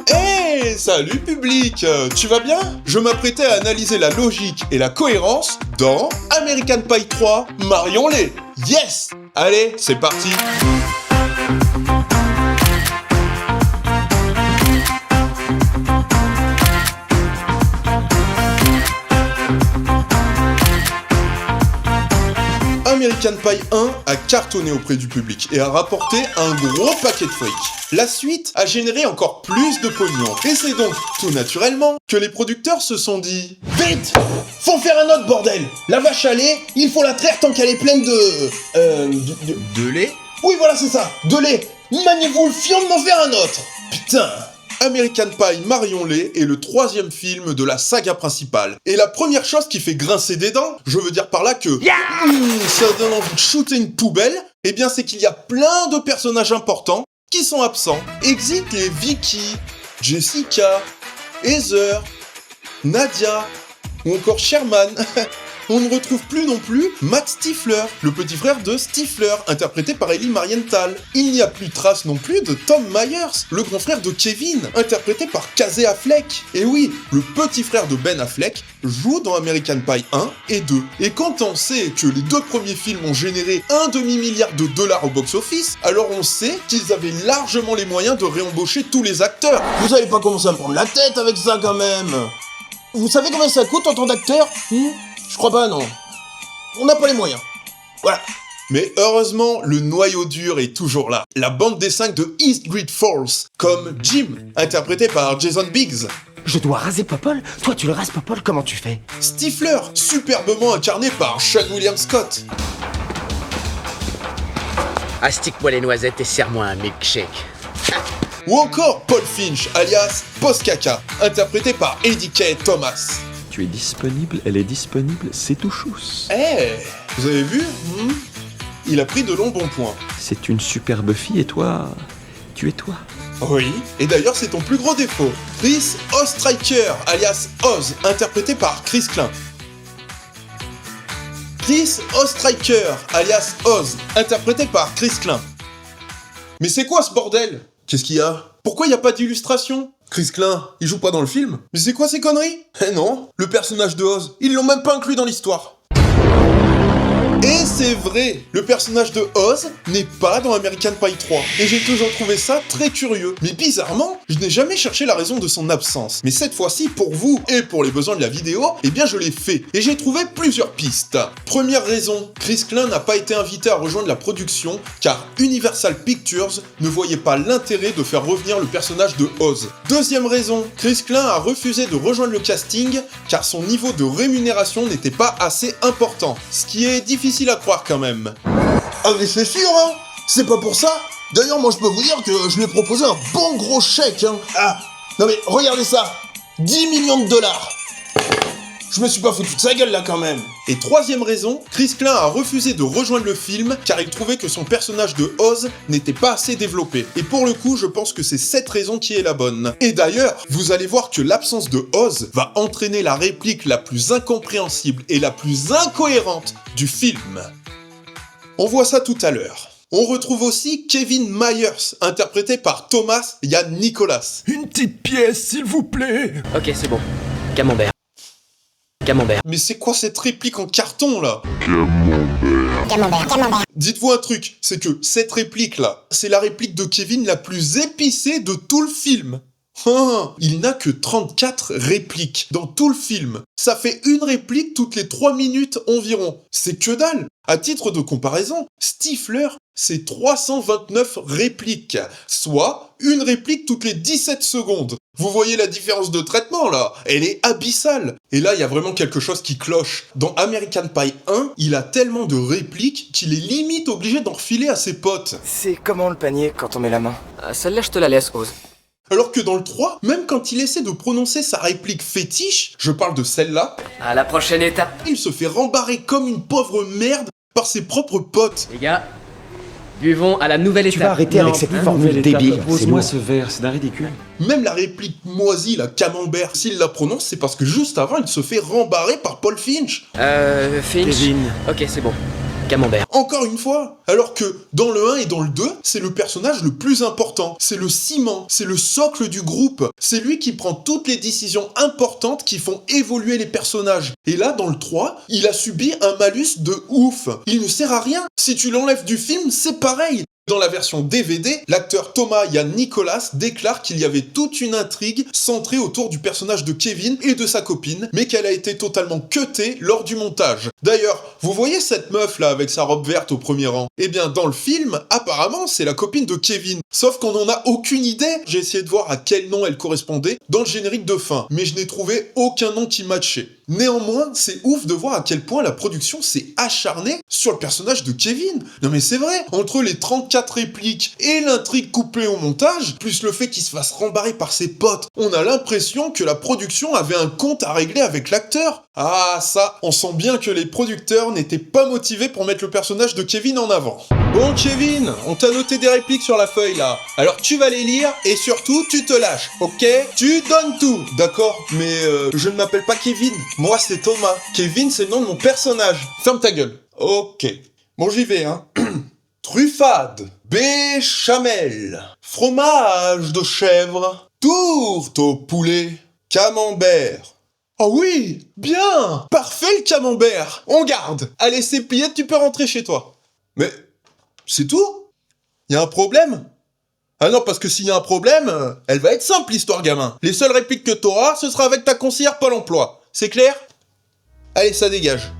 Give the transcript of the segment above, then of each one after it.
Hey, salut public, tu vas bien? Je m'apprêtais à analyser la logique et la cohérence dans American Pie 3, Marions-les. Yes! Allez, c'est parti. American Pie 1 a cartonné auprès du public et a rapporté un gros paquet de fric. La suite a généré encore plus de pognon. Et c'est donc, tout naturellement, que les producteurs se sont dit « Vite! Faut faire un autre bordel! La vache à lait, il faut la traire tant qu'elle est pleine de lait? Oui voilà c'est ça, de lait! Maniez-vous le fion de m'en faire un autre! Putain! American Pie Marions-les est le 3e film de la saga principale. Et la première chose qui fait grincer des dents, je veux dire par là que ça donne envie de shooter une poubelle, eh bien c'est qu'il y a plein de personnages importants qui sont absents. Exit les Vicky, Jessica, Heather, Nadia ou encore Sherman. On ne retrouve plus non plus Matt Stifler, le petit frère de Stifler, interprété par Ellie Marienthal. Il n'y a plus trace non plus de Tom Myers, le grand frère de Kevin, interprété par Casey Affleck. Et oui, le petit frère de Ben Affleck joue dans American Pie 1 et 2. Et quand on sait que les 2 premiers films ont généré un demi-milliard de dollars au box-office, alors on sait qu'ils avaient largement les moyens de réembaucher tous les acteurs. Vous allez pas commencer à me prendre la tête avec ça quand même. Vous savez combien ça coûte en tant d'acteur? Je crois pas, non. On n'a pas les moyens. Voilà. Mais heureusement, le noyau dur est toujours là. La bande des 5 de East Great Falls, comme Jim, interprété par Jason Biggs. Je dois raser Popol? Toi, tu le rases Popol, comment tu fais? Stifler, superbement incarné par Sean William Scott. Astique-moi les noisettes et serre-moi un milkshake. Ou encore Paul Finch, alias Post-Caca, interprété par Eddie K. Thomas. Tu es disponible, elle est disponible, c'est tout chousse. Vous avez vu? Il a pris de longs bons points. C'est une superbe fille et toi, tu es toi. Oui, et d'ailleurs c'est ton plus gros défaut. Chris Ostriker, alias Oz, interprété par Chris Klein. Chris Ostriker, alias Oz, interprété par Chris Klein. Mais c'est quoi ce bordel? Qu'est-ce qu'il y a? Pourquoi il n'y a pas d'illustration? Chris Klein, il joue pas dans le film? Mais c'est quoi ces conneries? Eh non, le personnage de Oz, ils l'ont même pas inclus dans l'histoire. Et c'est vrai, le personnage de Oz n'est pas dans American Pie 3. Et j'ai toujours trouvé ça très curieux. Mais bizarrement, je n'ai jamais cherché la raison de son absence. Mais cette fois-ci, pour vous et pour les besoins de la vidéo, eh bien je l'ai fait. Et j'ai trouvé plusieurs pistes. Première raison, Chris Klein n'a pas été invité à rejoindre la production car Universal Pictures ne voyait pas l'intérêt de faire revenir le personnage de Oz. Deuxième raison, Chris Klein a refusé de rejoindre le casting car son niveau de rémunération n'était pas assez important. Ce qui est difficile à croire quand même. Ah mais c'est sûr hein. C'est pas pour ça. D'ailleurs moi je peux vous dire que je lui ai proposé un bon gros chèque hein. Ah non mais regardez ça, 10 millions de dollars. Je me suis pas foutu de sa gueule là quand même. Et troisième raison, Chris Klein a refusé de rejoindre le film car il trouvait que son personnage de Oz n'était pas assez développé. Et pour le coup, je pense que c'est cette raison qui est la bonne. Et d'ailleurs, vous allez voir que l'absence de Oz va entraîner la réplique la plus incompréhensible et la plus incohérente du film. On voit ça tout à l'heure. On retrouve aussi Kevin Myers, interprété par Thomas Ian Nicholas. Une petite pièce, s'il vous plaît. Ok, c'est bon. Camembert. Camembert. Mais c'est quoi cette réplique en carton là? Camembert. Dites-vous un truc, c'est que cette réplique là, c'est la réplique de Kevin la plus épicée de tout le film. Il n'a que 34 répliques dans tout le film. Ça fait une réplique toutes les 3 minutes environ. C'est que dalle. À titre de comparaison, Stifler, c'est 329 répliques, soit une réplique toutes les 17 secondes. Vous voyez la différence de traitement là? Elle est abyssale. Et là, il y a vraiment quelque chose qui cloche. Dans American Pie 1, il a tellement de répliques qu'il est limite obligé d'en refiler à ses potes. C'est comment le panier quand on met la main? Celle-là, je te la laisse, Oz. Alors que dans le 3, même quand il essaie de prononcer sa réplique fétiche, je parle de celle-là, À la prochaine étape. il se fait rembarrer comme une pauvre merde par ses propres potes. Les gars, buvons à la nouvelle étape. Tu vas arrêter avec cette formule débile. C'est Pose-moi lourd. ce verre, c'est d'un ridicule. Même la réplique moisie, la camembert, s'il la prononce, c'est parce que juste avant, il se fait rembarrer par Paul Finch. Finch. Kevin. Ok, c'est bon. Camembert. Encore une fois. Alors que dans le 1 et dans le 2, c'est le personnage le plus important. C'est le ciment, c'est le socle du groupe. C'est lui qui prend toutes les décisions importantes qui font évoluer les personnages. Et là, dans le 3, il a subi un malus de ouf. Il ne sert à rien. Si tu l'enlèves du film, c'est pareil. Dans la version DVD, l'acteur Thomas Yann Nicolas déclare qu'il y avait toute une intrigue centrée autour du personnage de Kevin et de sa copine, mais qu'elle a été totalement cutée lors du montage. D'ailleurs, vous voyez cette meuf là avec sa robe verte au premier rang? Eh bien, dans le film, apparemment, c'est la copine de Kevin. Sauf qu'on n'en a aucune idée. J'ai essayé de voir à quel nom elle correspondait dans le générique de fin, mais je n'ai trouvé aucun nom qui matchait. Néanmoins, c'est ouf de voir à quel point la production s'est acharnée sur le personnage de Kevin. Non mais c'est vrai, entre les 34 répliques et l'intrigue coupée au montage, plus le fait qu'il se fasse rembarrer par ses potes, on a l'impression que la production avait un compte à régler avec l'acteur. Ah ça, on sent bien que les producteurs n'étaient pas motivés pour mettre le personnage de Kevin en avant. Bon Kevin, on t'a noté des répliques sur la feuille là, alors tu vas les lire et surtout tu te lâches, ok? Tu donnes tout, d'accord? Mais je ne m'appelle pas Kevin, moi c'est Thomas. Kevin c'est le nom de mon personnage. Ferme ta gueule. Ok. Bon j'y vais hein. Truffade, béchamel, fromage de chèvre, tourte au poulet, camembert. Oh oui, bien, parfait le camembert. On garde. Allez c'est plié, tu peux rentrer chez toi. Mais c'est tout? Y a un problème? Ah non, parce que s'il y a un problème, elle va être simple l'histoire gamin. Les seules répliques que t'auras, ce sera avec ta conseillère Pôle emploi. C'est clair? Allez, ça dégage.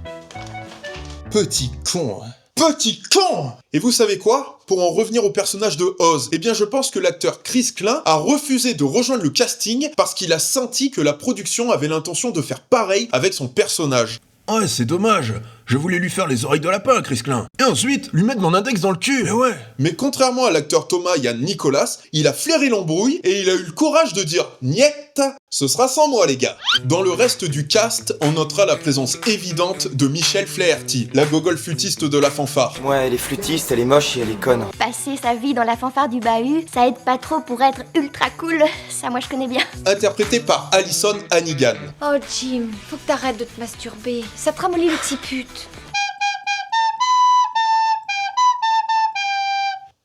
Petit con, hein. Petit con! Et vous savez quoi? Pour en revenir au personnage de Oz, eh bien je pense que l'acteur Chris Klein a refusé de rejoindre le casting parce qu'il a senti que la production avait l'intention de faire pareil avec son personnage. Ouais, c'est dommage. Je voulais lui faire les oreilles de lapin, Chris Klein. Et ensuite, lui mettre mon index dans le cul. Mais ouais. Mais contrairement à l'acteur Thomas Yann Nicolas, il a flairé l'embrouille et il a eu le courage de dire « Niet, ce sera sans moi les gars ». Dans le reste du cast, on notera la présence évidente de Michel Flaherty, la gogole flûtiste de la fanfare. Ouais, elle est flûtiste, elle est moche et elle est conne. Passer sa vie dans la fanfare du bahut, ça aide pas trop pour être ultra cool. Ça, moi, je connais bien. Interprétée par Alison Hannigan. Oh Jim, faut que t'arrêtes de te masturber. Ça te ramollit le petit pute.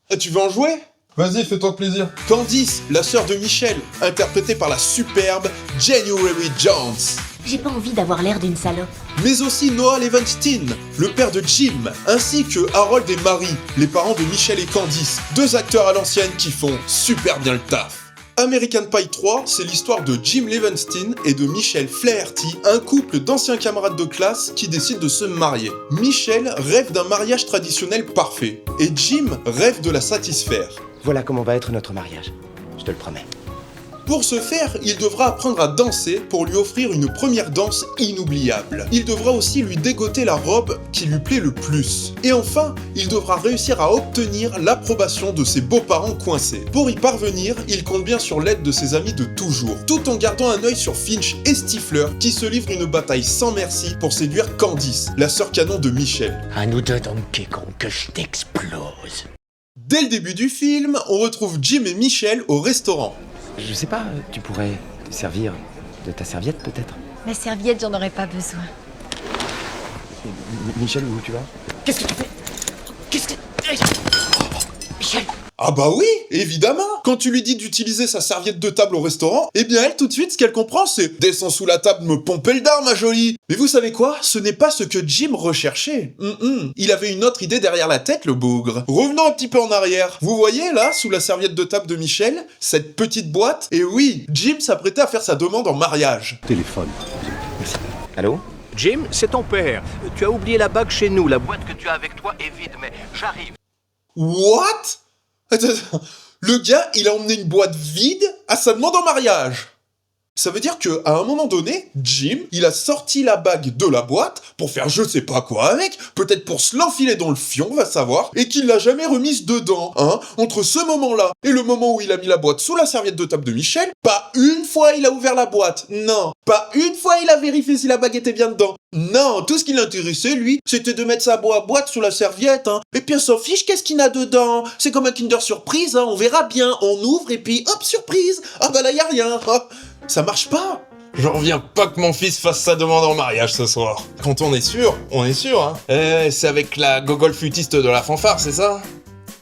Ah, tu veux en jouer? Vas-y, fais-toi plaisir. Candice, la sœur de Michel, interprétée par la superbe January Jones. J'ai pas envie d'avoir l'air d'une salope. Mais aussi Noah Levenstein, le père de Jim, ainsi que Harold et Marie, les parents de Michel et Candice, deux acteurs à l'ancienne qui font super bien le taf. American Pie 3, c'est l'histoire de Jim Levenstein et de Michel Flaherty, un couple d'anciens camarades de classe qui décident de se marier. Michel rêve d'un mariage traditionnel parfait, et Jim rêve de la satisfaire. Voilà comment va être notre mariage. Je te le promets. Pour ce faire, il devra apprendre à danser pour lui offrir une première danse inoubliable. Il devra aussi lui dégoter la robe qui lui plaît le plus. Et enfin, il devra réussir à obtenir l'approbation de ses beaux-parents coincés. Pour y parvenir, il compte bien sur l'aide de ses amis de toujours, tout en gardant un œil sur Finch et Stifler qui se livrent une bataille sans merci pour séduire Candice, la sœur canon de Michel. À nous deux, Donkey Kong, que je t'explose. Dès le début du film, on retrouve Jim et Michel au restaurant. Je sais pas, tu pourrais te servir de ta serviette peut-être? Ma serviette, j'en aurais pas besoin. Michel, où tu vas? Qu'est-ce que tu fais? Qu'est-ce que... Michel! Ah bah oui, évidemment. Quand tu lui dis d'utiliser sa serviette de table au restaurant, eh bien elle tout de suite ce qu'elle comprend c'est « Descends sous la table me pomper le dard ma jolie !» Mais vous savez quoi? Ce n'est pas ce que Jim recherchait. Il avait une autre idée derrière la tête le bougre. Revenons un petit peu en arrière. Vous voyez là, sous la serviette de table de Michel, cette petite boîte? Et oui, Jim s'apprêtait à faire sa demande en mariage. Téléphone. Merci. Allô? Jim, c'est ton père. Tu as oublié la bague chez nous. La boîte que tu as avec toi est vide, mais j'arrive. What? Attends, le gars, il a emmené une boîte vide à sa demande en mariage. Ça veut dire que à un moment donné, Jim, il a sorti la bague de la boîte pour faire je sais pas quoi avec, peut-être pour se l'enfiler dans le fion, va savoir, et qu'il l'a jamais remise dedans, hein. Entre ce moment-là et le moment où il a mis la boîte sous la serviette de table de Michel, pas une fois il a ouvert la boîte, non. Pas une fois il a vérifié si la bague était bien dedans. Non, tout ce qui l'intéressait, lui, c'était de mettre sa boîte sous la serviette, hein. Et puis on s'en fiche, qu'est-ce qu'il y a dedans? C'est comme un Kinder Surprise, hein, on verra bien. On ouvre et puis hop, surprise. Ah bah là, y a rien. Oh. Ça marche pas. J'en reviens pas que mon fils fasse sa demande en mariage ce soir. Quand on est sûr, hein. C'est avec la gogole flûtiste de la fanfare, c'est ça?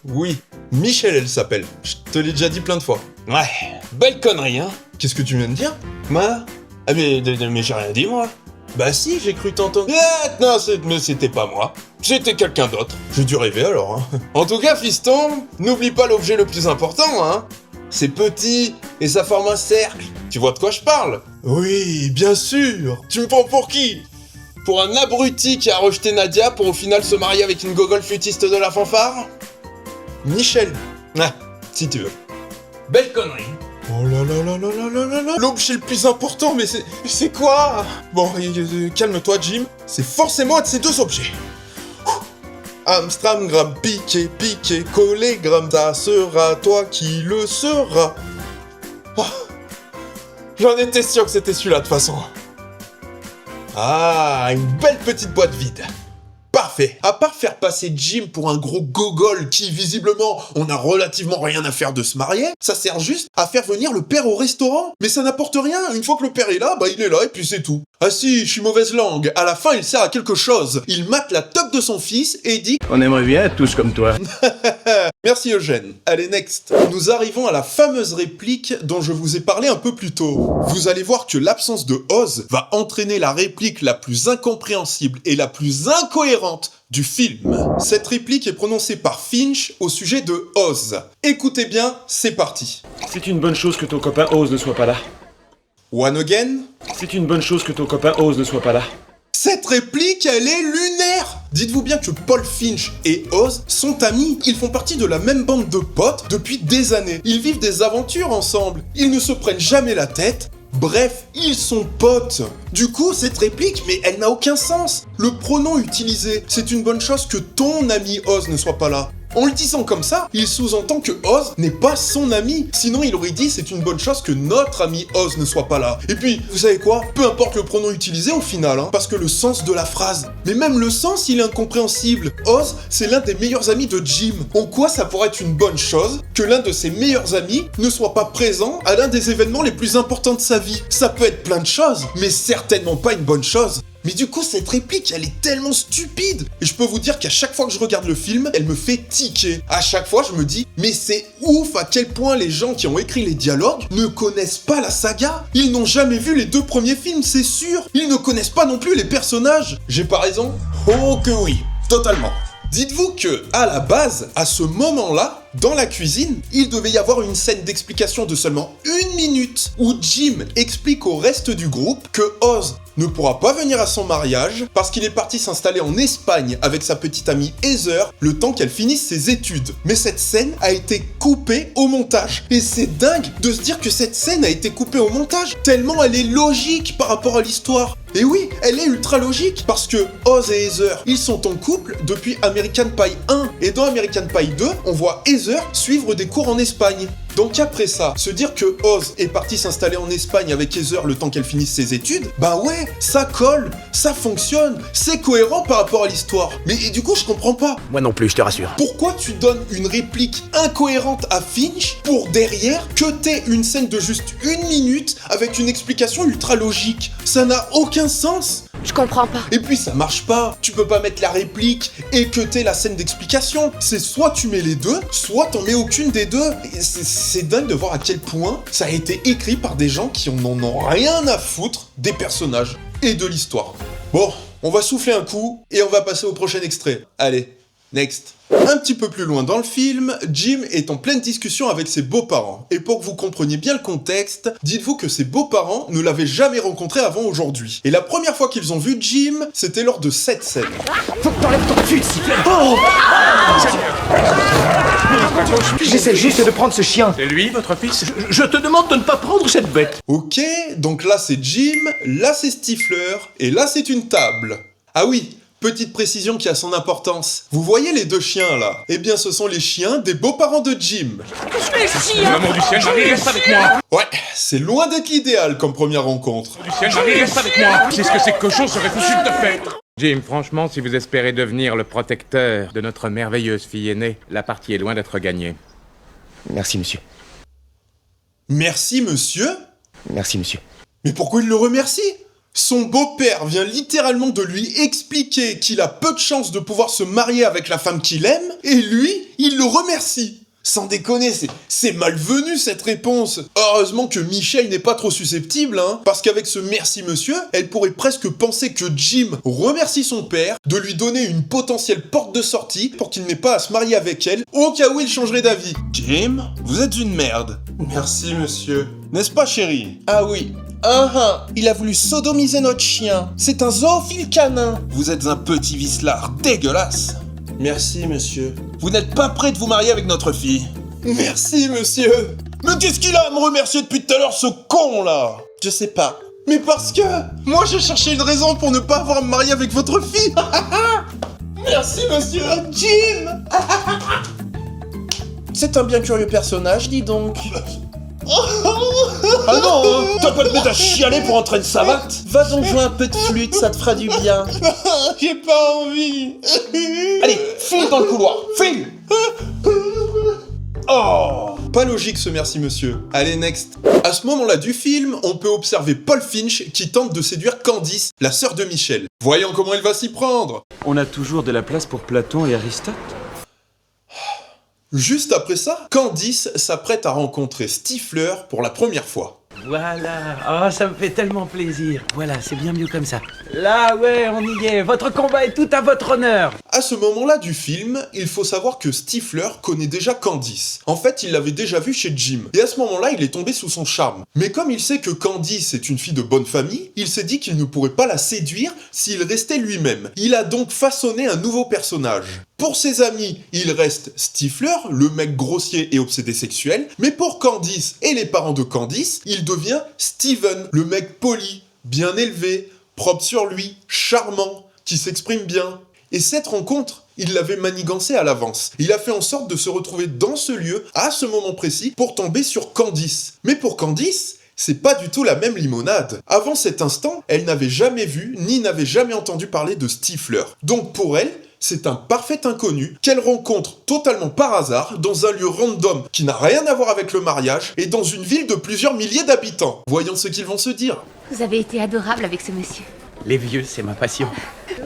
Oui. Michel, elle s'appelle. Je te l'ai déjà dit plein de fois. Ouais, belle connerie, hein. Qu'est-ce que tu viens de dire? Moi? Ah mais j'ai rien dit, moi. Bah si, j'ai cru t'entendre. Non, mais c'était pas moi. C'était quelqu'un d'autre. J'ai dû rêver alors, hein. En tout cas, fiston, n'oublie pas l'objet le plus important, hein. C'est petit et ça forme un cercle. Tu vois de quoi je parle? Oui, bien sûr. Tu me prends pour qui? Pour un abruti qui a rejeté Nadia pour au final se marier avec une gogole flûtiste de la fanfare? Michel. Ah, si tu veux. Belle connerie. Oh là là là là là là là là. L'objet le plus important, mais c'est quoi? Bon, calme-toi, Jim. C'est forcément un de ces deux objets. Amstramgram, piqué, collé, gram, ça sera toi qui le sera. Oh, j'en étais sûr que c'était celui-là de toute façon. Ah, une belle petite boîte vide. Parfait. À part faire passer Jim pour un gros gogol qui, visiblement, on a relativement rien à faire de se marier, ça sert juste à faire venir le père au restaurant. Mais ça n'apporte rien. Une fois que le père est là, bah il est là et puis c'est tout. Ah si, je suis mauvaise langue. À la fin, il sert à quelque chose. Il mate la teub de son fils et dit... On aimerait bien être tous comme toi. Merci Eugène. Allez, next. Nous arrivons à la fameuse réplique dont je vous ai parlé un peu plus tôt. Vous allez voir que l'absence de Oz va entraîner la réplique la plus incompréhensible et la plus incohérente du film. Cette réplique est prononcée par Finch au sujet de Oz. Écoutez bien, c'est parti. C'est une bonne chose que ton copain Oz ne soit pas là. One again. C'est une bonne chose que ton copain Oz ne soit pas là. Cette réplique, elle est lunaire! Dites-vous bien que Paul Finch et Oz sont amis. Ils font partie de la même bande de potes depuis des années. Ils vivent des aventures ensemble. Ils ne se prennent jamais la tête. Bref, ils sont potes. Du coup, cette réplique, mais elle n'a aucun sens. Le pronom utilisé, c'est une bonne chose que ton ami Oz ne soit pas là. En le disant comme ça, il sous-entend que Oz n'est pas son ami. Sinon, il aurait dit c'est une bonne chose que notre ami Oz ne soit pas là. Et puis, vous savez quoi? Peu importe le pronom utilisé au final, hein, parce que le sens de la phrase. Mais même le sens, il est incompréhensible. Oz, c'est l'un des meilleurs amis de Jim. En quoi ça pourrait être une bonne chose que l'un de ses meilleurs amis ne soit pas présent à l'un des événements les plus importants de sa vie? Ça peut être plein de choses, mais certainement pas une bonne chose. Mais du coup, cette réplique, elle est tellement stupide. Et je peux vous dire qu'à chaque fois que je regarde le film, elle me fait tiquer. À chaque fois, je me dis, mais c'est ouf à quel point les gens qui ont écrit les dialogues ne connaissent pas la saga. Ils n'ont jamais vu les deux premiers films, c'est sûr. Ils ne connaissent pas non plus les personnages. J'ai pas raison? Oh que oui, totalement. Dites-vous que, à la base, à ce moment-là, dans la cuisine, il devait y avoir une scène d'explication de seulement 1 minute où Jim explique au reste du groupe que Oz ne pourra pas venir à son mariage parce qu'il est parti s'installer en Espagne avec sa petite amie Heather le temps qu'elle finisse ses études. Mais cette scène a été coupée au montage. Et c'est dingue de se dire que cette scène a été coupée au montage tellement elle est logique par rapport à l'histoire. Et oui, elle est ultra logique parce que Oz et Heather, ils sont en couple depuis American Pie 1. Et dans American Pie 2, on voit Heather suivre des cours en Espagne. Donc après ça, se dire que Oz est parti s'installer en Espagne avec Heather le temps qu'elle finisse ses études, bah ouais, ça colle, ça fonctionne, c'est cohérent par rapport à l'histoire. Mais du coup, je comprends pas. Moi non plus, je te rassure. Pourquoi tu donnes une réplique incohérente à Finch pour derrière que t'aies une scène de juste 1 minute avec une explication ultra logique? Ça n'a aucun sens. Je comprends pas. Et puis ça marche pas, tu peux pas mettre la réplique et que t'aies la scène d'explication. C'est soit tu mets les deux, soit t'en mets aucune des deux. Et c'est dingue de voir à quel point ça a été écrit par des gens qui n'en ont rien à foutre des personnages et de l'histoire. Bon, on va souffler un coup et on va passer au prochain extrait. Allez, next. Un petit peu plus loin dans le film, Jim est en pleine discussion avec ses beaux-parents. Et pour que vous compreniez bien le contexte, dites-vous que ses beaux-parents ne l'avaient jamais rencontré avant aujourd'hui. Et la première fois qu'ils ont vu Jim, c'était lors de cette scène. Faut que t'enlèves ton cul, s'il te plaît. Oh J'essaie juste de prendre ce chien. C'est lui, votre fils? Je te demande de ne pas prendre cette bête. Ok, donc là c'est Jim, là c'est Stifler, et là c'est une table. Ah oui, petite précision qui a son importance. Vous voyez les deux chiens là? Eh bien ce sont les chiens des beaux-parents de Jim. Les chiens. Maman du ciel, Marie, reste avec moi. Ouais, c'est loin d'être l'idéal comme première rencontre. Du ciel, Marie, reste avec moi. Qu'est-ce que ces cochons seraient foutus de te faire? Jim, franchement, si vous espérez devenir le protecteur de notre merveilleuse fille aînée, la partie est loin d'être gagnée. Merci, monsieur. Merci monsieur? Merci, monsieur. Mais pourquoi il le remercie? Son beau-père vient littéralement de lui expliquer qu'il a peu de chances de pouvoir se marier avec la femme qu'il aime, et lui, il le remercie. Sans déconner, c'est malvenu cette réponse. Heureusement que Michelle n'est pas trop susceptible, hein, parce qu'avec ce merci monsieur, elle pourrait presque penser que Jim remercie son père de lui donner une potentielle porte de sortie pour qu'il n'ait pas à se marier avec elle, au cas où il changerait d'avis. Jim, vous êtes une merde. Merci monsieur. N'est-ce pas chérie? Ah oui. Il a voulu sodomiser notre chien. C'est un zoophile canin. Vous êtes un petit vicelard dégueulasse. Merci, monsieur. Vous n'êtes pas prêt de vous marier avec notre fille. Merci, monsieur. Mais qu'est-ce qu'il a à me remercier depuis tout à l'heure, ce con-là? Je sais pas. Mais parce que moi, j'ai cherché une raison pour ne pas avoir à me marier avec votre fille. Merci, monsieur. Jim. C'est un bien curieux personnage, dis donc. Ah non, hein, t'as pas te mettre à chialer pour entrer une savate. Va donc jouer un peu de flûte, ça te fera du bien. J'ai pas envie. Allez, file dans le couloir, file. Oh, pas logique ce merci monsieur. Allez, next. À ce moment-là du film, on peut observer Paul Finch qui tente de séduire Candice, la sœur de Michel. Voyons comment il va s'y prendre. On a toujours de la place pour Platon et Aristote. Juste après ça, Candice s'apprête à rencontrer Stifler pour la première fois. Voilà, oh, ça me fait tellement plaisir. Voilà, c'est bien mieux comme ça. Là, ouais, on y est. Votre combat est tout à votre honneur. À ce moment-là du film, il faut savoir que Stifler connaît déjà Candice. En fait, il l'avait déjà vue chez Jim. Et à ce moment-là, il est tombé sous son charme. Mais comme il sait que Candice est une fille de bonne famille, il s'est dit qu'il ne pourrait pas la séduire s'il restait lui-même. Il a donc façonné un nouveau personnage. Pour ses amis, il reste Stifler, le mec grossier et obsédé sexuel, mais pour Candice et les parents de Candice, il devient Steven, le mec poli, bien élevé, propre sur lui, charmant, qui s'exprime bien. Et cette rencontre, il l'avait manigancée à l'avance. Il a fait en sorte de se retrouver dans ce lieu, à ce moment précis, pour tomber sur Candice. Mais pour Candice, c'est pas du tout la même limonade. Avant cet instant, elle n'avait jamais vu, ni n'avait jamais entendu parler de Stifler. Donc pour elle, c'est un parfait inconnu qu'elle rencontre totalement par hasard dans un lieu random qui n'a rien à voir avec le mariage et dans une ville de plusieurs milliers d'habitants. Voyons ce qu'ils vont se dire. Vous avez été adorable avec ce monsieur. Les vieux, c'est ma passion.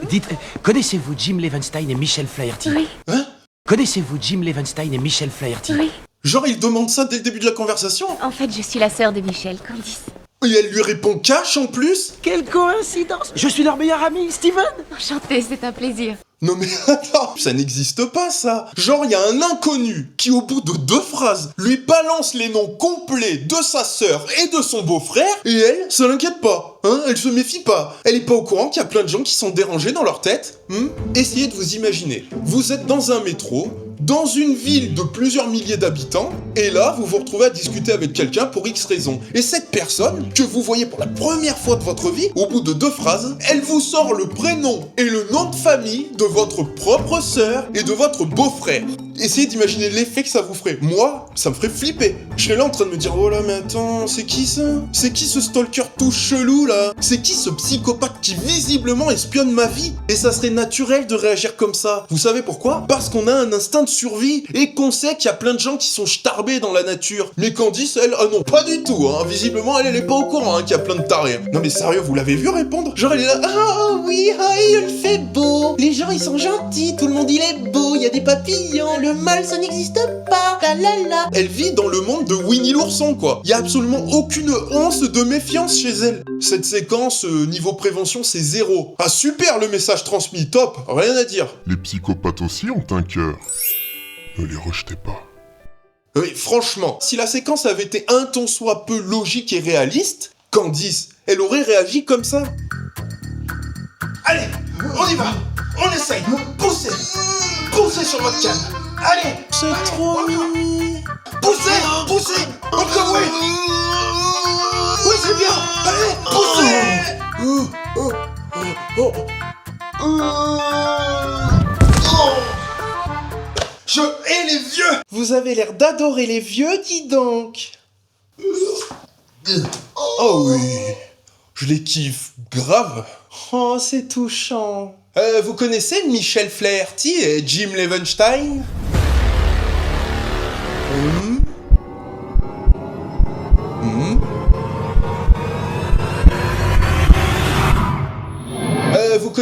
Dites, connaissez-vous Jim Levenstein et Michel Flaherty? Oui. Hein? Connaissez-vous Jim Levenstein et Michel Flaherty? Oui. Genre il demande ça dès le début de la conversation? En fait, je suis la sœur de Michel, Candice. Et elle lui répond cash en plus? Quelle coïncidence! Je suis leur meilleur ami, Steven! Enchantée, c'est un plaisir. Non mais attends, ça n'existe pas ça. Genre il y a un inconnu qui au bout de 2 phrases lui balance les noms complets de sa sœur et de son beau-frère et elle, ça l'inquiète pas, hein, elle se méfie pas. Elle est pas au courant qu'il y a plein de gens qui sont dérangés dans leur tête. Essayez de vous imaginer. Vous êtes dans un métro, dans une ville de plusieurs milliers d'habitants, et là, vous vous retrouvez à discuter avec quelqu'un pour X raison. Et cette personne, que vous voyez pour la première fois de votre vie, au bout de 2 phrases, elle vous sort le prénom et le nom de famille de votre propre sœur et de votre beau-frère. Essayez d'imaginer l'effet que ça vous ferait. Moi, ça me ferait flipper. Je serais là en train de me dire, oh là, mais attends, c'est qui ça? C'est qui ce stalker tout chelou là? C'est qui ce psychopathe qui visiblement espionne ma vie? Et ça serait naturel de réagir comme ça. Vous savez pourquoi? Parce qu'on a un instinct de survie et qu'on sait qu'il y a plein de gens qui sont starbés dans la nature. Mais Candice, elle, ah non, pas du tout, hein. Visiblement, elle est pas au courant, hein, qu'il y a plein de tarés. Non mais sérieux, vous l'avez vu répondre? Genre, elle est là, ah oui, ah, il fait beau. Les gens, ils sont gentils, tout le monde, il est beau, il y a des papillons, le mal, ça n'existe pas, la la la. Elle vit dans le monde de Winnie l'ourson, quoi. Il y a absolument aucune once de méfiance chez elle. Cette séquence, niveau prévention, c'est 0. Ah super, le message transmis, top, rien à dire. Les psychopathes aussi ont un cœur. Ne les rejetez pas. Oui, franchement, si la séquence avait été un tant soit peu logique et réaliste, Candice, elle aurait réagi comme ça. Allez, on y va, on essaye, poussez, poussez sur votre canne. Allez, c'est trop mimi. Poussez, poussez, encore oui. Oui, c'est bien, allez, poussez. Je hais les vieux. Vous avez l'air d'adorer les vieux, dis donc. Oh oui, je les kiffe grave. Oh, c'est touchant. Vous connaissez Michel Flaherty et Jim Levenstein?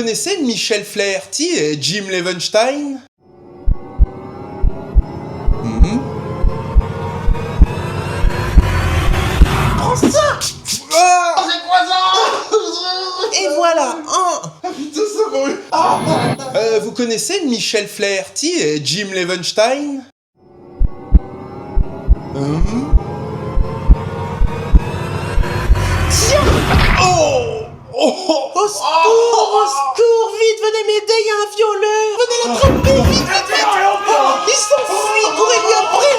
connaissez Michel Flaherty et Jim Levenstein? Prends ça! C'est quoi ça? Et voilà, putain, ça brûle. Vous connaissez Michel Flaherty et Jim Levenstein? Tiens! Au secours, vite, venez m'aider, il y a un violeur! Venez l'attraper, vite, vite! Il s'enfuit, courez-lui après,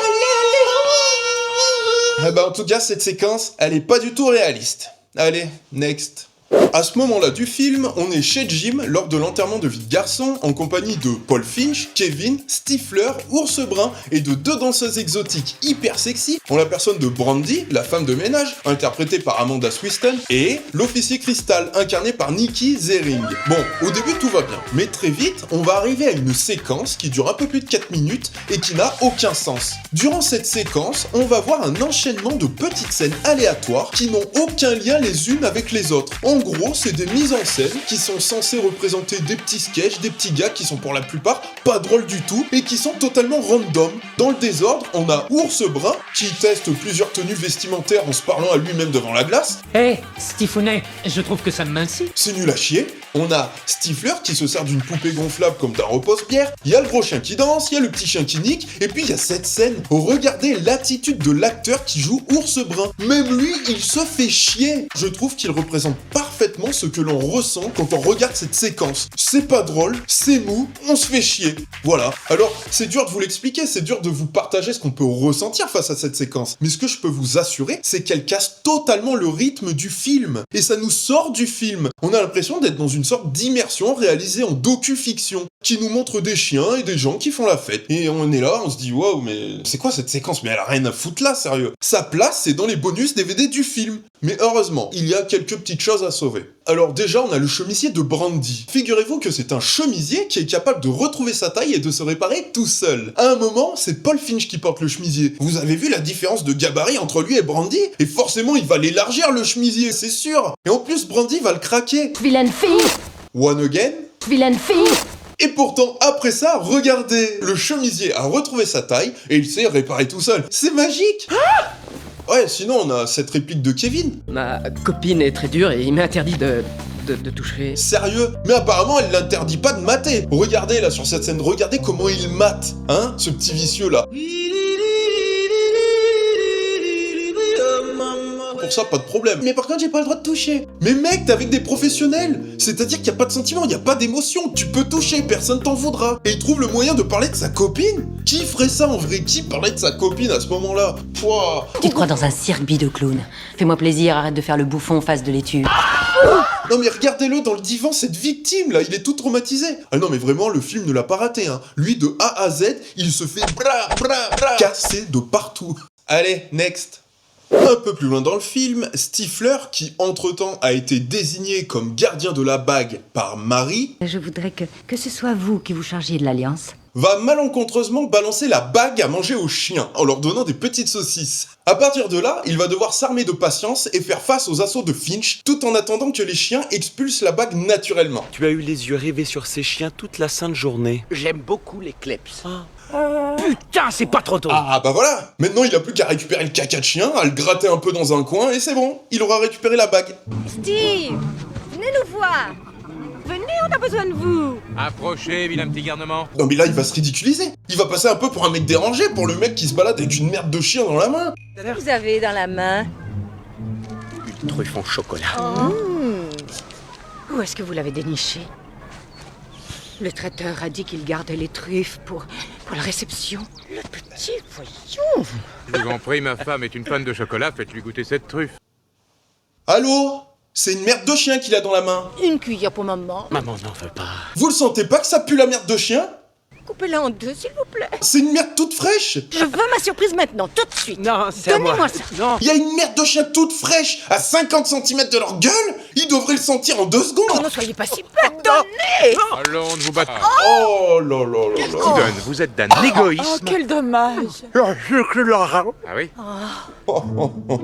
allez! En tout cas, cette séquence, elle est pas du tout réaliste. Allez, next. À ce moment-là du film, on est chez Jim lors de l'enterrement de vie de garçon en compagnie de Paul Finch, Kevin, Stifler, Ours Brun et de 2 danseuses exotiques hyper sexy en la personne de Brandy, la femme de ménage, interprétée par Amanda Swiston, et l'officier Crystal, incarné par Nikki Zering. Bon, au début tout va bien, mais très vite, on va arriver à une séquence qui dure un peu plus de 4 minutes et qui n'a aucun sens. Durant cette séquence, on va voir un enchaînement de petites scènes aléatoires qui n'ont aucun lien les unes avec les autres. En gros, c'est des mises en scène qui sont censées représenter des petits sketchs, des petits gars qui sont pour la plupart pas drôles du tout et qui sont totalement random. Dans le désordre, on a Ours Brun qui teste plusieurs tenues vestimentaires en se parlant à lui-même devant la glace. Hé, Stifounet, je trouve que ça me mincit. C'est nul à chier. On a Stifler qui se sert d'une poupée gonflable comme d'un repose-pierre. Il y a le gros chien qui danse, il y a le petit chien qui nique, et puis il y a cette scène. Regardez l'attitude de l'acteur qui joue Ours Brun. Même lui, il se fait chier. Je trouve qu'il représente parfaitement ce que l'on ressent quand on regarde cette séquence. C'est pas drôle, c'est mou, on se fait chier. Voilà. Alors, c'est dur de vous l'expliquer, c'est dur de vous partager ce qu'on peut ressentir face à cette séquence. Mais ce que je peux vous assurer, c'est qu'elle casse totalement le rythme du film. Et ça nous sort du film. On a l'impression d'être dans une sorte d'immersion réalisée en docu-fiction, qui nous montre des chiens et des gens qui font la fête. Et on est là, on se dit, waouh, mais c'est quoi cette séquence? Mais elle a rien à foutre là, sérieux. Sa place, c'est dans les bonus DVD du film. Mais heureusement, il y a quelques petites choses à sauver. Alors déjà, on a le chemisier de Brandy. Figurez-vous que c'est un chemisier qui est capable de retrouver sa taille et de se réparer tout seul. À un moment, c'est Paul Finch qui porte le chemisier. Vous avez vu la différence de gabarit entre lui et Brandy? Et forcément, il va l'élargir le chemisier, c'est sûr. Et en plus, Brandy va le craquer. Vilaine fille! One again? Vilaine fille! Et pourtant, après ça, regardez, le chemisier a retrouvé sa taille et il s'est réparé tout seul. C'est magique! Ouais, sinon on a cette réplique de Kevin. Ma copine est très dure et il m'est interdit de toucher. Sérieux? Mais apparemment, elle l'interdit pas de mater. Regardez là sur cette scène, regardez comment il mate, hein, ce petit vicieux là. Pour ça, pas de problème. Mais par contre, j'ai pas le droit de toucher. Mais mec, t'es avec des professionnels. C'est-à-dire qu'il y a pas de sentiment, il y a pas d'émotion. Tu peux toucher, personne t'en voudra. Et il trouve le moyen de parler de sa copine? Qui ferait ça en vrai? Qui parlait de sa copine à ce moment-là? Pouah. Tu te crois dans un cirque de clown. Fais-moi plaisir, arrête de faire le bouffon face de l'étui. Non mais regardez-le dans le divan, cette victime là, il est tout traumatisé. Ah non mais vraiment, le film ne l'a pas raté, hein. Lui, de A à Z, il se fait casser de partout. Allez, next. Un peu plus loin dans le film, Stifler, qui entre-temps a été désigné comme gardien de la bague par Marie, Je voudrais que ce soit vous qui vous chargiez de l'alliance. va malencontreusement balancer la bague à manger aux chiens en leur donnant des petites saucisses. À partir de là, il va devoir s'armer de patience et faire face aux assauts de Finch, tout en attendant que les chiens expulsent la bague naturellement. Tu as eu les yeux rivés sur ces chiens toute la sainte journée. J'aime beaucoup les kleps. Putain, c'est pas trop tôt. Ah bah voilà. Maintenant il a plus qu'à récupérer le caca de chien, à le gratter un peu dans un coin et c'est bon, il aura récupéré la bague. Steve, venez nous voir. Venez, on a besoin de vous. Approchez, vilain petit garnement. Non mais là il va se ridiculiser. Il va passer un peu pour un mec dérangé, pour le mec qui se balade avec une merde de chien dans la main. Vous avez dans la main. Une truffe en chocolat. Où est-ce que vous l'avez déniché? Le traiteur a dit qu'il gardait les truffes pour la réception. Le petit voyou. Je vous en prie, ma femme est une fan de chocolat, faites-lui goûter cette truffe. Allô? C'est une merde de chien qu'il a dans la main. Une cuillère pour maman. Maman n'en veut pas. Vous le sentez pas que ça pue la merde de chien? Coupez-la en deux, s'il vous plaît. C'est une merde toute fraîche. Je veux ma surprise maintenant, tout de suite. Non, c'est à moi. Donnez-moi ça. Non. Il y a une merde de chien toute fraîche à 50 cm de leur gueule. Ils devraient le sentir en 2 secondes. Oh, ne soyez pas si bête, donnez. Allons, ne vous battez pas. Oh là là là là. Steven, vous êtes d'un égoïsme. Oh, quel dommage. Ah oui Oh, oh, oh.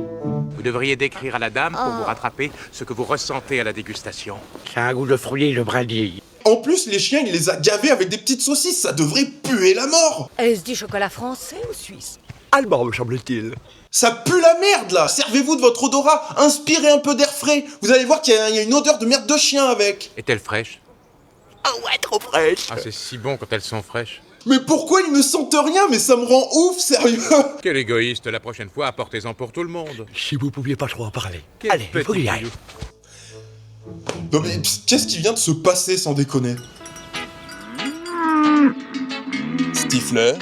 Vous devriez décrire à la dame pour vous rattraper ce que vous ressentez à la dégustation. Ça a un goût de fruits, le brindille. En plus, les chiens, il les a gavés avec des petites saucisses. Ça devrait puer la mort. Est-ce du chocolat français ou suisse? Allemand, me semble-t-il. Ça pue la merde là. Servez-vous de votre odorat. Inspirez un peu d'air frais. Vous allez voir qu'il y a une odeur de merde de chien avec. Est-elle fraîche? Ah ouais, trop fraîche. Ah, c'est si bon quand elles sont fraîches. Mais pourquoi ils ne sentent rien? Mais ça me rend ouf, sérieux. Quel égoïste, la prochaine fois, apportez-en pour tout le monde. Si vous pouviez pas trop en parler. Quel Allez, petit faut qu'il y aille. caillou. Non mais qu'est-ce qui vient de se passer sans déconner? Stifler,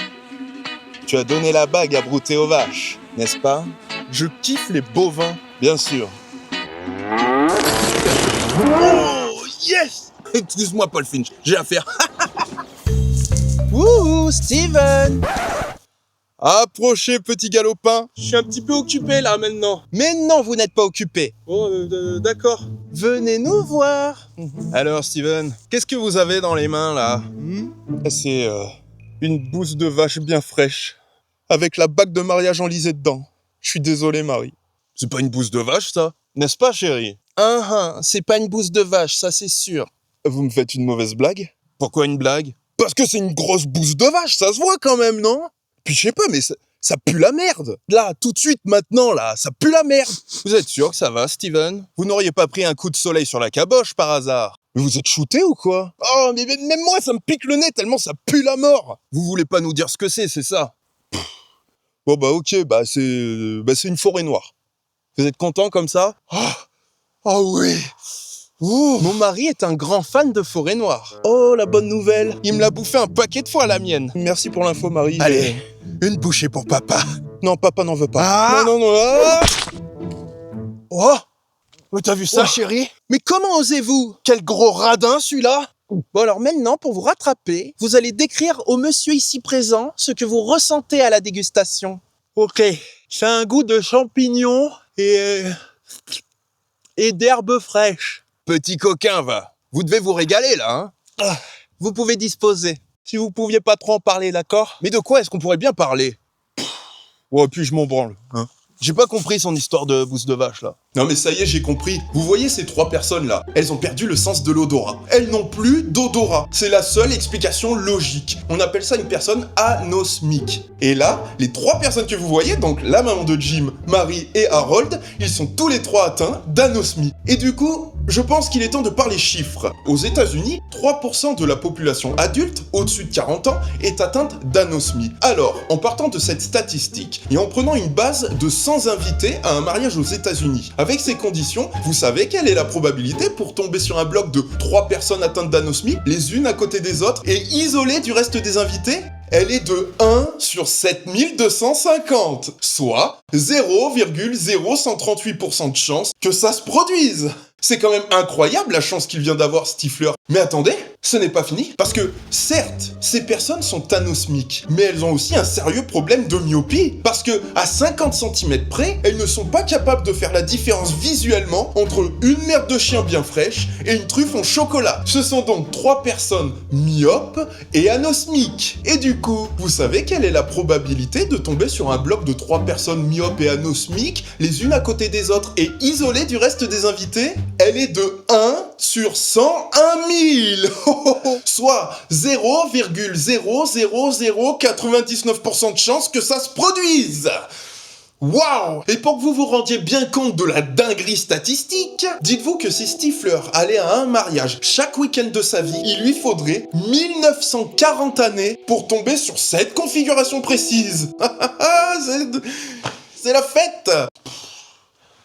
tu as donné la bague à brouter aux vaches, n'est-ce pas? Je kiffe les bovins. Bien sûr. Oh, yes! Excuse-moi, Paul Finch, j'ai affaire. Wouhou, Steven! Approchez, petit galopin. Je suis un petit peu occupé là maintenant. Mais non, vous n'êtes pas occupé. Oh, d'accord. Venez nous voir. Alors, Steven, qu'est-ce que vous avez dans les mains, là? C'est une bouse de vache bien fraîche, avec la bague de mariage enlisée dedans. Je suis désolé, Marie. C'est pas une bouse de vache, ça? N'est-ce pas, chérie? C'est pas une bouse de vache, ça c'est sûr. Vous me faites une mauvaise blague? Pourquoi une blague? Parce que c'est une grosse bouse de vache, ça se voit quand même, non? Puis je sais pas, mais ça pue la merde. Là, tout de suite, maintenant, là, ça pue la merde. Vous êtes sûr que ça va, Steven? Vous n'auriez pas pris un coup de soleil sur la caboche, par hasard? Mais vous êtes shooté ou quoi? Oh, mais même moi, ça me pique le nez tellement ça pue la mort. Vous voulez pas nous dire ce que c'est ça? Bon bah ok, c'est une forêt noire. Vous êtes content comme ça? Ah oui. Ouh. Mon mari est un grand fan de forêt noire. Oh, la bonne nouvelle. Il me l'a bouffé un paquet de fois, la mienne. Merci pour l'info, Marie. Allez, une bouchée pour papa. Non, papa n'en veut pas. Ah. Non. Ah. Oh, mais t'as vu ça, chérie? Mais comment osez-vous? Quel gros radin, celui-là! Bon alors maintenant, pour vous rattraper, vous allez décrire au monsieur ici présent ce que vous ressentez à la dégustation. Ok, c'est un goût de champignons et d'herbes fraîches. Petit coquin, va. Vous devez vous régaler, là, hein? Vous pouvez disposer. Si vous pouviez pas trop en parler, d'accord? Mais de quoi est-ce qu'on pourrait bien parler? Ouais, puis je m'en branle, hein. J'ai pas compris son histoire de bouse de vache, là. Non mais ça y est, j'ai compris. Vous voyez ces 3 personnes-là, elles ont perdu le sens de l'odorat. Elles n'ont plus d'odorat. C'est la seule explication logique. On appelle ça une personne anosmique. Et là, les 3 personnes que vous voyez, donc la maman de Jim, Marie et Harold, ils sont tous les 3 atteints d'anosmie. Et du coup, je pense qu'il est temps de parler chiffres. Aux États-Unis, 3% de la population adulte, au-dessus de 40 ans, est atteinte d'anosmie. Alors, en partant de cette statistique, et en prenant une base de 100 invités à un mariage aux États-Unis, avec ces conditions, vous savez quelle est la probabilité pour tomber sur un bloc de 3 personnes atteintes d'anosmie, les unes à côté des autres, et isolées du reste des invités? Elle est de 1 sur 7250, soit 0,0138% de chance que ça se produise. C'est quand même incroyable la chance qu'il vient d'avoir, Stifler. Mais attendez, ce n'est pas fini. Parce que, certes, ces personnes sont anosmiques, mais elles ont aussi un sérieux problème de myopie. Parce que, à 50 cm près, elles ne sont pas capables de faire la différence visuellement entre une merde de chien bien fraîche et une truffe en chocolat. Ce sont donc 3 personnes myopes et anosmiques. Et du coup, vous savez quelle est la probabilité de tomber sur un bloc de 3 personnes myopes et anosmiques, les unes à côté des autres et isolées du reste des invités? Elle est de 1 sur 101 000, soit 0,00099% de chance que ça se produise. Waouh! Et pour que vous vous rendiez bien compte de la dinguerie statistique, dites-vous que si Stifler allait à un mariage chaque week-end de sa vie, il lui faudrait 1940 années pour tomber sur cette configuration précise. C'est la fête!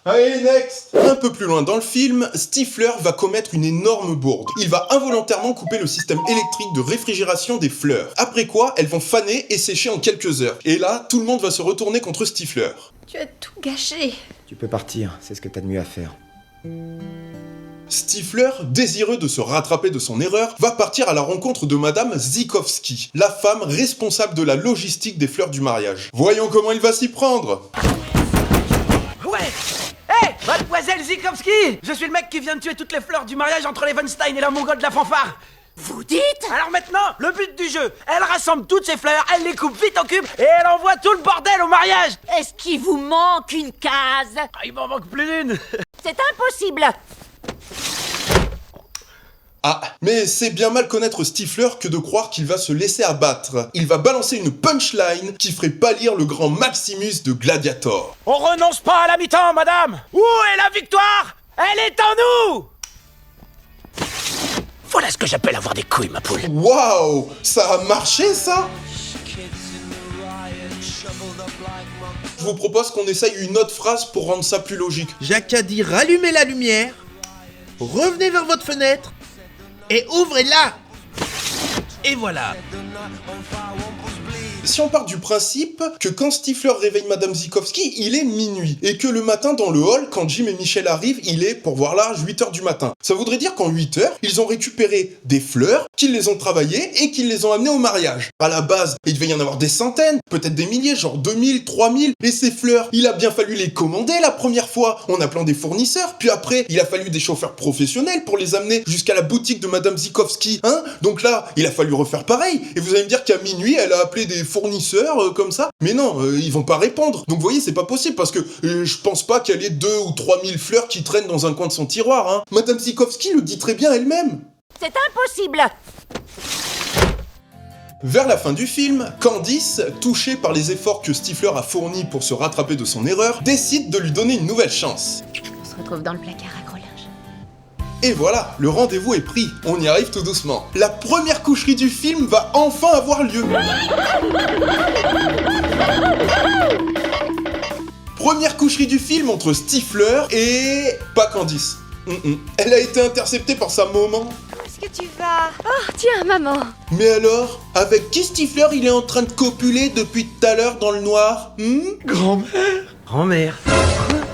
Allez, next! Un peu plus loin dans le film, Stifler va commettre une énorme bourde. Il va involontairement couper le système électrique de réfrigération des fleurs. Après quoi, elles vont faner et sécher en quelques heures. Et là, tout le monde va se retourner contre Stifler. Tu as tout gâché. Tu peux partir, c'est ce que t'as de mieux à faire. Stifler, désireux de se rattraper de son erreur, va partir à la rencontre de Madame Zikowski, la femme responsable de la logistique des fleurs du mariage. Voyons comment il va s'y prendre. Ouais. Hé, mademoiselle Zikowski, je suis le mec qui vient de tuer toutes les fleurs du mariage entre les Weinstein et la mongole de la fanfare. Vous dites? Alors maintenant, le but du jeu, elle rassemble toutes ces fleurs, elle les coupe vite en cubes et elle envoie tout le bordel au mariage. Est-ce qu'il vous manque une case? Ah, il m'en manque plus d'une. C'est impossible. Ah, mais c'est bien mal connaître Stifler que de croire qu'il va se laisser abattre. Il va balancer une punchline qui ferait pâlir le grand Maximus de Gladiator. On renonce pas à la mi-temps, madame. Où est la victoire? Elle est en nous. Voilà ce que j'appelle avoir des couilles, ma poule. Waouh, ça a marché ça? Je vous propose qu'on essaye une autre phrase pour rendre ça plus logique. Jacques a dit rallumez la lumière, revenez vers votre fenêtre et ouvrez-la. Et voilà. Si on part du principe que quand Stifler réveille Madame Zikowski, il est minuit, et que le matin dans le hall, quand Jim et Michel arrivent, il est, pour voir l'âge, 8h du matin. Ça voudrait dire qu'en 8h, ils ont récupéré des fleurs, qu'ils les ont travaillées et qu'ils les ont amenées au mariage. À la base, il devait y en avoir des centaines, peut-être des milliers, genre 2000, 3000, et ces fleurs, il a bien fallu les commander la première fois, en appelant des fournisseurs, puis après, il a fallu des chauffeurs professionnels pour les amener jusqu'à la boutique de Madame Zikowski, hein. Donc là, il a fallu refaire pareil, et vous allez me dire qu'à minuit, elle a appelé des fournisseurs comme ça, mais non, ils vont pas répondre. Donc vous voyez, c'est pas possible parce que je pense pas qu'elle ait 2 ou 3000 fleurs qui traînent dans un coin de son tiroir, hein. Madame Zikowski le dit très bien elle-même. C'est impossible. Vers la fin du film, Candice, touchée par les efforts que Stifler a fournis pour se rattraper de son erreur, décide de lui donner une nouvelle chance. On se retrouve dans le placard à gros linge. Et voilà, le rendez-vous est pris, on y arrive tout doucement. La première coucherie du film va enfin avoir lieu. Première coucherie du film entre Stifler et... pas Candice. Elle a été interceptée par sa maman. Où est-ce que tu vas? Oh, tiens, maman. Mais alors, avec qui Stifler il est en train de copuler depuis tout à l'heure dans le noir? Grand-mère. Grand-mère.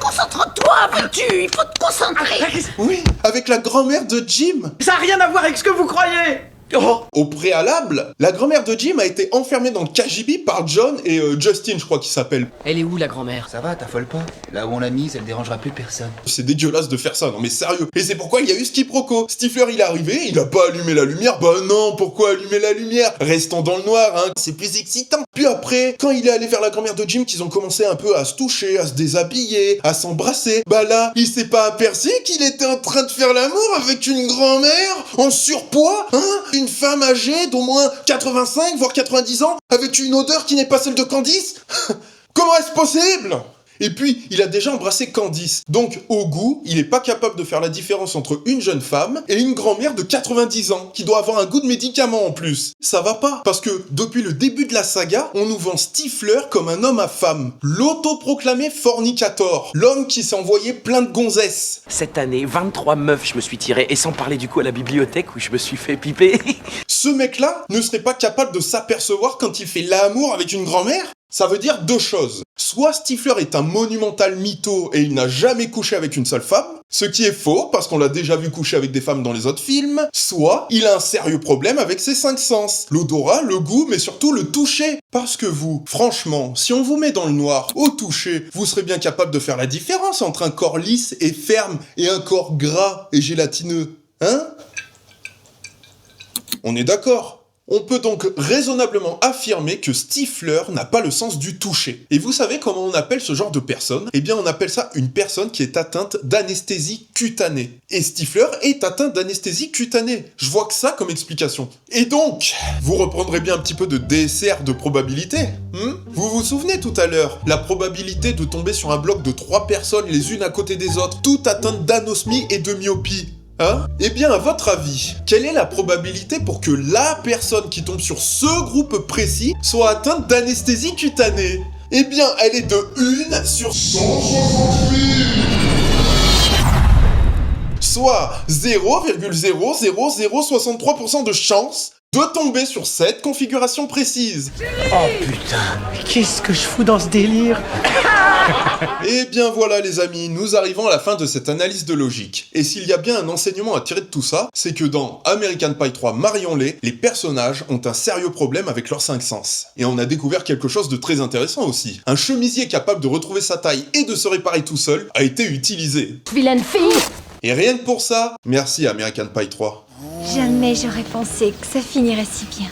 Concentre-toi, veux-tu? Il faut te concentrer. Oui, avec la grand-mère de Jim. Ça n'a rien à voir avec ce que vous croyez. Oh. Au préalable, la grand-mère de Jim a été enfermée dans le KGB par John et Justin, je crois qu'il s'appelle. Elle est où, la grand-mère? Ça va, t'affole pas. Là où on l'a mise, elle dérangera plus personne. C'est dégueulasse de faire ça, non mais sérieux. Et c'est pourquoi il y a eu ce quiproquo. Stifler il est arrivé, il a pas allumé la lumière. Bah non, pourquoi allumer la lumière? Restons dans le noir, hein, c'est plus excitant. Puis après, quand il est allé vers la grand-mère de Jim, qu'ils ont commencé un peu à se toucher, à se déshabiller, à s'embrasser, bah là, il s'est pas aperçu qu'il était en train de faire l'amour avec une grand-mère en surpoids, hein? Une femme âgée d'au moins 85, voire 90 ans, avec une odeur qui n'est pas celle de Candice? Comment est-ce possible? Et puis, il a déjà embrassé Candice. Donc, au goût, il est pas capable de faire la différence entre une jeune femme et une grand-mère de 90 ans, qui doit avoir un goût de médicament en plus. Ça va pas, parce que depuis le début de la saga, on nous vend Stifler comme un homme à femme. L'autoproclamé fornicator. L'homme qui s'est envoyé plein de gonzesses. Cette année, 23 meufs je me suis tiré, et sans parler du coup à la bibliothèque où je me suis fait piper. Ce mec-là ne serait pas capable de s'apercevoir quand il fait l'amour avec une grand-mère? Ça veut dire deux choses. Soit Stifler est un monumental mytho et il n'a jamais couché avec une seule femme, ce qui est faux parce qu'on l'a déjà vu coucher avec des femmes dans les autres films, soit il a un sérieux problème avec ses 5 sens. L'odorat, le goût, mais surtout le toucher. Parce que vous, franchement, si on vous met dans le noir, au toucher, vous serez bien capable de faire la différence entre un corps lisse et ferme et un corps gras et gélatineux. Hein? On est d'accord? On peut donc raisonnablement affirmer que Stifler n'a pas le sens du toucher. Et vous savez comment on appelle ce genre de personne? Eh bien, on appelle ça une personne qui est atteinte d'anesthésie cutanée. Et Stifler est atteint d'anesthésie cutanée. Je vois que ça comme explication. Et donc, vous reprendrez bien un petit peu de DSR de probabilité. Vous vous souvenez tout à l'heure, la probabilité de tomber sur un bloc de 3 personnes les unes à côté des autres, toutes atteintes d'anosmie et de myopie. Hein? Eh bien, à votre avis, quelle est la probabilité pour que la personne qui tombe sur ce groupe précis soit atteinte d'anesthésie cutanée? Eh bien, elle est de 1 sur 168, soit 0,00063% de chance de tomber sur cette configuration précise. Oh putain, mais qu'est-ce que je fous dans ce délire? Et bien voilà les amis, nous arrivons à la fin de cette analyse de logique. Et s'il y a bien un enseignement à tirer de tout ça, c'est que dans American Pie 3 Marion-les, les personnages ont un sérieux problème avec leurs 5 sens. Et on a découvert quelque chose de très intéressant aussi. Un chemisier capable de retrouver sa taille et de se réparer tout seul a été utilisé. Vilaine fille! Et rien que pour ça, merci American Pie 3. Jamais j'aurais pensé que ça finirait si bien.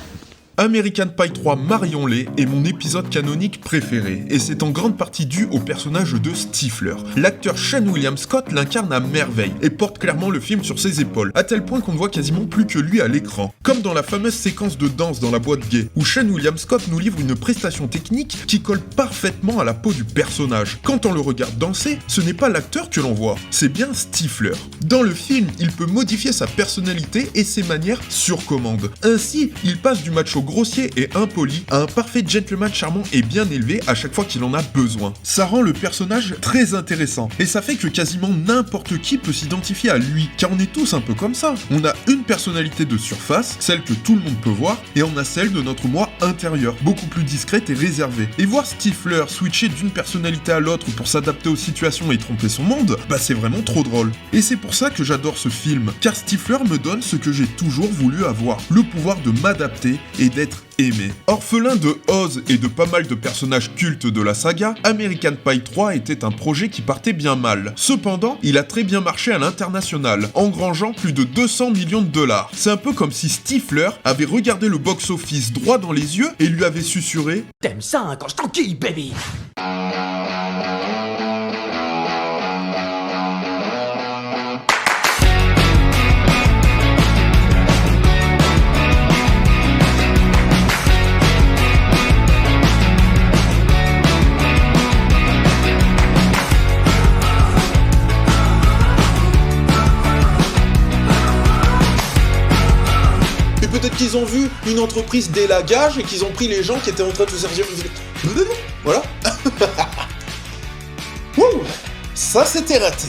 American Pie 3 Marion-les est mon épisode canonique préféré, et c'est en grande partie dû au personnage de Stifler. L'acteur Sean William Scott l'incarne à merveille, et porte clairement le film sur ses épaules, à tel point qu'on ne voit quasiment plus que lui à l'écran. Comme dans la fameuse séquence de danse dans la boîte gay, où Sean William Scott nous livre une prestation technique qui colle parfaitement à la peau du personnage. Quand on le regarde danser, ce n'est pas l'acteur que l'on voit, c'est bien Stifler. Dans le film, il peut modifier sa personnalité et ses manières sur commande. Ainsi, il passe du macho grossier et impoli à un parfait gentleman charmant et bien élevé à chaque fois qu'il en a besoin. Ça rend le personnage très intéressant, et ça fait que quasiment n'importe qui peut s'identifier à lui, car on est tous un peu comme ça. On a une personnalité de surface, celle que tout le monde peut voir, et on a celle de notre moi intérieur, beaucoup plus discrète et réservée. Et voir Stifler switcher d'une personnalité à l'autre pour s'adapter aux situations et tromper son monde, bah c'est vraiment trop drôle. Et c'est pour ça que j'adore ce film, car Stifler me donne ce que j'ai toujours voulu avoir, le pouvoir de m'adapter et d'être aimé. Orphelin de Oz et de pas mal de personnages cultes de la saga, American Pie 3 était un projet qui partait bien mal. Cependant, il a très bien marché à l'international, engrangeant plus de 200 millions de dollars. C'est un peu comme si Stifler avait regardé le box-office droit dans les yeux et lui avait susurré « T'aimes ça hein, quand je t'enquille, baby !» Peut-être qu'ils ont vu une entreprise d'élagage et qu'ils ont pris les gens qui étaient en train de se servir. Voilà. Ouh, ça c'était raté.